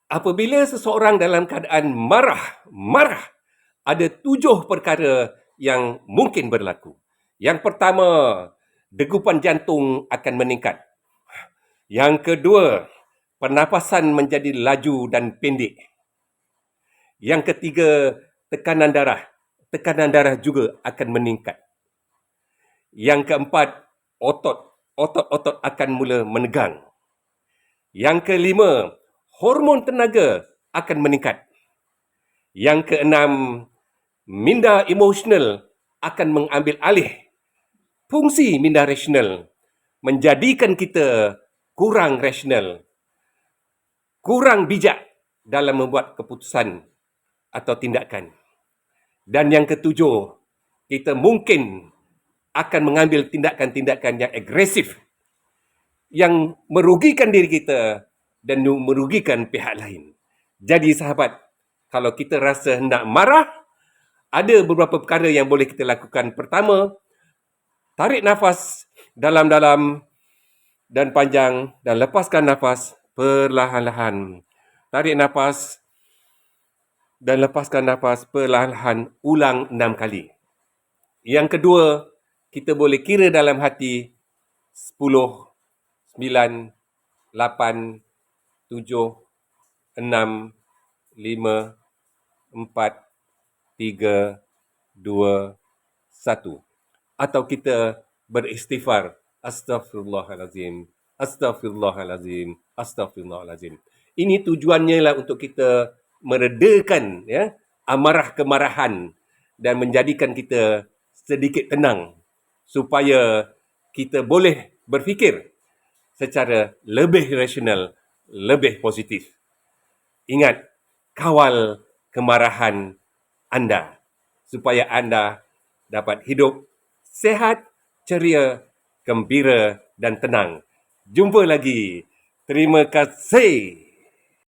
Apabila seseorang dalam keadaan marah, ada 7 perkara yang mungkin berlaku. Yang pertama, degupan jantung akan meningkat. Yang kedua, pernafasan menjadi laju dan pendek. Yang ketiga, tekanan darah. Tekanan darah juga akan meningkat. Yang keempat, otot-otot akan mula menegang. Yang kelima, hormon tenaga akan meningkat. Yang keenam, minda emosional akan mengambil alih fungsi minda rasional, menjadikan kita kurang rasional, kurang bijak dalam membuat keputusan atau tindakan. Dan yang ketujuh, kita mungkin akan mengambil tindakan-tindakan yang agresif, yang merugikan diri kita dan merugikan pihak lain. Jadi sahabat, kalau kita rasa hendak marah, ada beberapa perkara yang boleh kita lakukan. Pertama, tarik nafas dalam-dalam dan panjang dan lepaskan nafas perlahan-lahan. Tarik nafas dan lepaskan nafas perlahan-lahan, ulang 6 kali. Yang kedua, kita boleh kira dalam hati 10, 9, 8, 7, 6, 5, 4, 3, 2, 1. Atau kita beristighfar. Astaghfirullahalazim, astaghfirullahalazim, astaghfirullahalazim. Ini tujuannya lah untuk kita meredakan amarah kemarahan dan menjadikan kita sedikit tenang supaya kita boleh berfikir secara lebih rasional, lebih positif. Ingat, kawal kemarahan anda supaya anda dapat hidup sehat, ceria, gembira dan tenang. Jumpa lagi. Terima kasih.